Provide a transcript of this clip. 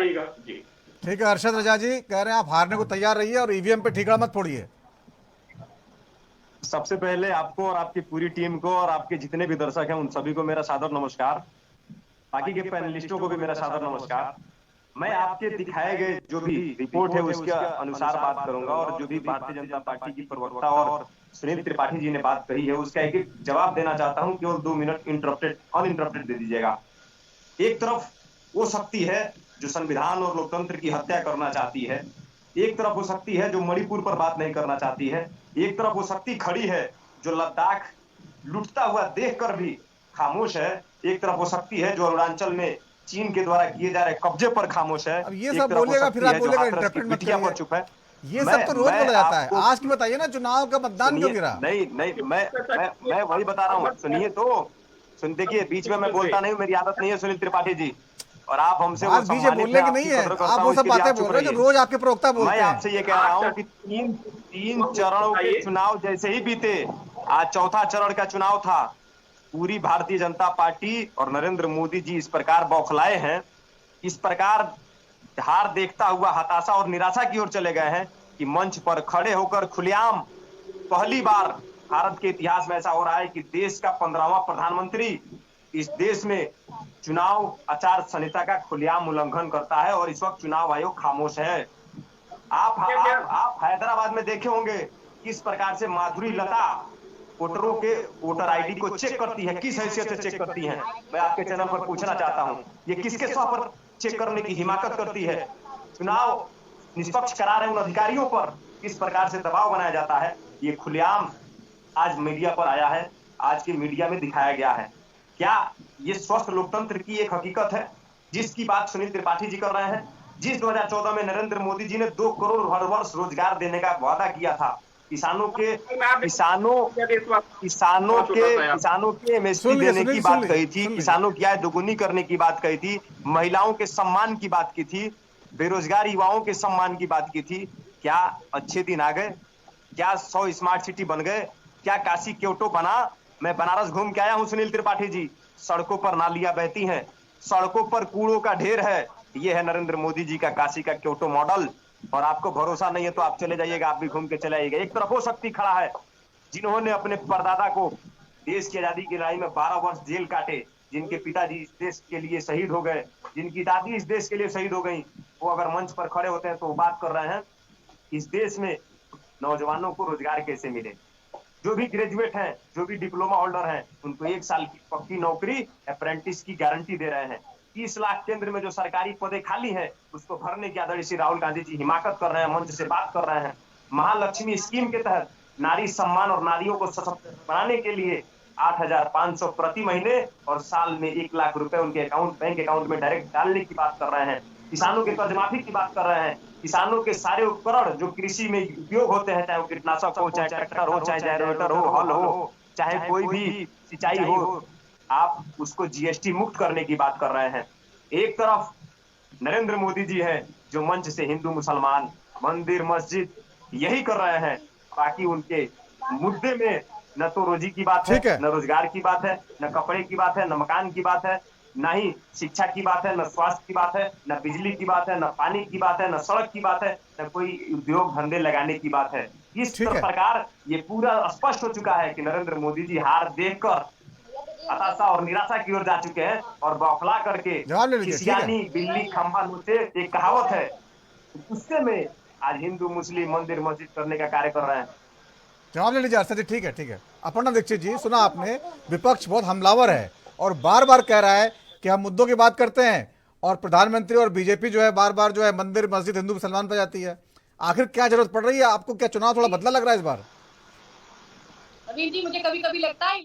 बताइएगा जी। ठीक है, अरशद रजा जी कह रहे हैं आप हारने को तैयार रहिए और ईवीएम पे ठीकरा मत फोड़िए। सबसे पहले आपको और आपकी पूरी टीम को और आपके जितने भी दर्शक हैं उन सभी को मेरा सादर नमस्कार। बाकी के पैनलिस्टों को भी मेरा सादर नमस्कार। मैं आपके दिखाए गए जो भी रिपोर्ट है उसके अनुसार बात करूंगा और जो भी भारतीय जनता पार्टी की प्रवक्ता और सुनील त्रिपाठी जी ने बात कही है उसका एक एक जवाब देना चाहता हूं। केवल 2 मिनट अनइंटरप्टेड दे दीजिएगा। एक तरफ वो शक्ति है जो संविधान और लोकतंत्र की हत्या करना चाहती है, एक तरफ वो शक्ति है जो मणिपुर पर बात नहीं करना चाहती है, एक तरफ वो शक्ति खड़ी है जो लद्दाख लुटता हुआ देखकर भी खामोश है, एक तरफ वो शक्ति है जो अरुणाचल में चीन के द्वारा किए जा रहे कब्जे पर खामोश है, अब ये एक सब तरफ वो बोलिएगा फिर शक्ति आप है जो बोलिएगा हाथरस की इंटरप्रेट मत बिटिया पर करिए। चुप है। ये सब तो रोज बोला जाता है, आज की बताइए ना, चुनाव का मतदान क्यों गिरा? नहीं नहीं, मैं वही बता रहा हूँ, सुनिए तो। सुन, देखिए बीच में मैं बोलता नहीं हूँ, मेरी आदत नहीं है सुनील त्रिपाठी जी, और आप हमसे वो बात बीच में सम्मानित बोलने हैं, की नहीं आपकी है, कदर करता आप वो हूँ, सब इसके लिए बातें आप बोल चुप रहे हैं जो रहिए। रोज आपके प्रवक्ता बोलते मैं हैं। आपसे ये कह रहा हूँ कि तीन चरणों के चुनाव जैसे ही बीते, आज चौथा चरण का चुनाव था, पूरी भारतीय जनता पार्टी और नरेंद्र मोदी जी इस प्रकार बौखलाए हैं, इस प्रकार हार देखता हुआ हताशा और निराशा की ओर चले गए हैं कि मंच पर खड़े होकर खुलेआम पहली बार भारत के इतिहास में ऐसा हो रहा है कि देश का 15वां प्रधानमंत्री इस देश में चुनाव आचार संहिता का खुलेआम उल्लंघन करता है और इस वक्त चुनाव आयोग खामोश है। आप हैदराबाद में देखे होंगे किस प्रकार से माधुरी लता वोटरों के वोटर आईडी को चेक करती है, किस हैसियत से चेक करती है। मैं आपके चैनल पर पूछना चाहता हूं, ये किसके सौ पर चेक करने की हिमाकत करती है? चुनाव निष्पक्ष करा रहे उन अधिकारियों पर किस प्रकार से दबाव बनाया जाता है, ये खुलेआम आज मीडिया पर आया है, आज की मीडिया में दिखाया गया है। क्या ये स्वस्थ लोकतंत्र की एक हकीकत है जिसकी बात सुनील त्रिपाठी जी कर रहे हैं? जिस 2014 में नरेंद्र मोदी जी ने 2 करोड़ हर वर्ष रोजगार देने का वादा किया था, किसानों के एमएसपी देने की बात कही थी, किसानों की आय दोगुनी करने की बात कही थी, महिलाओं के सम्मान की बात की थी, बेरोजगार युवाओं के सम्मान की बात की थी। क्या अच्छे दिन आ गए? क्या 100 स्मार्ट सिटी बन गए? क्या काशी क्योटो बना? मैं बनारस घूम के आया हूं सुनील त्रिपाठी जी, सड़कों पर नालियां बहती हैं, सड़कों पर कूड़ों का ढेर है। ये है नरेंद्र मोदी जी का काशी का क्योटो मॉडल। और आपको भरोसा नहीं है तो आप चले जाइएगा, आप भी घूम के चले आइएगा। एक तरफ वो शक्ति खड़ा है जिन्होंने अपने परदादा को देश की आजादी की लड़ाई में 12 वर्ष जेल काटे, जिनके पिताजी इस देश के लिए शहीद हो गए, जिनकी दादी इस देश के लिए शहीद हो गई, वो अगर मंच पर खड़े होते हैं तो वो बात कर रहे हैं इस देश में नौजवानों को रोजगार कैसे मिले। जो भी ग्रेजुएट हैं, जो भी डिप्लोमा होल्डर हैं, उनको 1 साल की पक्की नौकरी अप्रेंटिस की गारंटी दे रहे हैं। 30 लाख केंद्र में जो सरकारी पदे खाली हैं उसको भरने की आदरणीय श्री राहुल गांधी जी हिमाकत कर रहे हैं, मंच से बात कर रहे हैं। महालक्ष्मी स्कीम के तहत नारी सम्मान और नारियों को सशक्त बनाने के लिए 8,500 प्रति महीने और साल में 1 लाख रुपए उनके बैंक अकाउंट में डायरेक्ट डालने की बात कर रहे हैं। किसानों के कर्ज माफी की बात कर रहे हैं। किसानों के सारे उपकरण जो कृषि में उपयोग होते हैं, चाहे वो कीटनाशक हो, चाहे ट्रैक्टर हो, चाहे जनरेटर हो, हल हो, चाहे कोई भी सिंचाई हो, आप उसको जीएसटी मुक्त करने की बात कर रहे हैं। एक तरफ नरेंद्र मोदी जी हैं जो मंच से हिंदू मुसलमान मंदिर मस्जिद यही कर रहे हैं, बाकी उनके मुद्दे में न तो रोजी की बात है, न रोजगार की बात है, न कपड़े की बात है, न मकान की बात है, न ही शिक्षा की बात है, न स्वास्थ्य की बात है, न बिजली की बात है, न पानी की बात है, न सड़क की बात है, न कोई उद्योग धंधे लगाने की बात है। इस प्रकार ये पूरा स्पष्ट हो चुका है कि नरेंद्र मोदी जी हार देखकर हताशा और निराशा की ओर जा चुके हैं और बौखला करके खिसियानी बिल्ली खंभा नोचे एक कहावत है, गुस्से में आज हिंदू मुस्लिम मंदिर मस्जिद करने का कार्य कर रहे हैं। जवाब ले लीजिए अर्षद जी। ठीक है, ठीक है। अपर्णा दीक्षित जी, सुना आपने, विपक्ष बहुत हमलावर है और बार बार कह रहा है कि हम मुद्दों की बात करते हैं और प्रधानमंत्री और बीजेपी जो है बार बार जो है मंदिर मस्जिद हिंदू मुसलमान पे जाती है। आखिर क्या जरूरत पड़ रही है आपको? क्या चुनाव थोड़ा बदला लग रहा है इस बार? अभी जी मुझे कभी कभी लगता है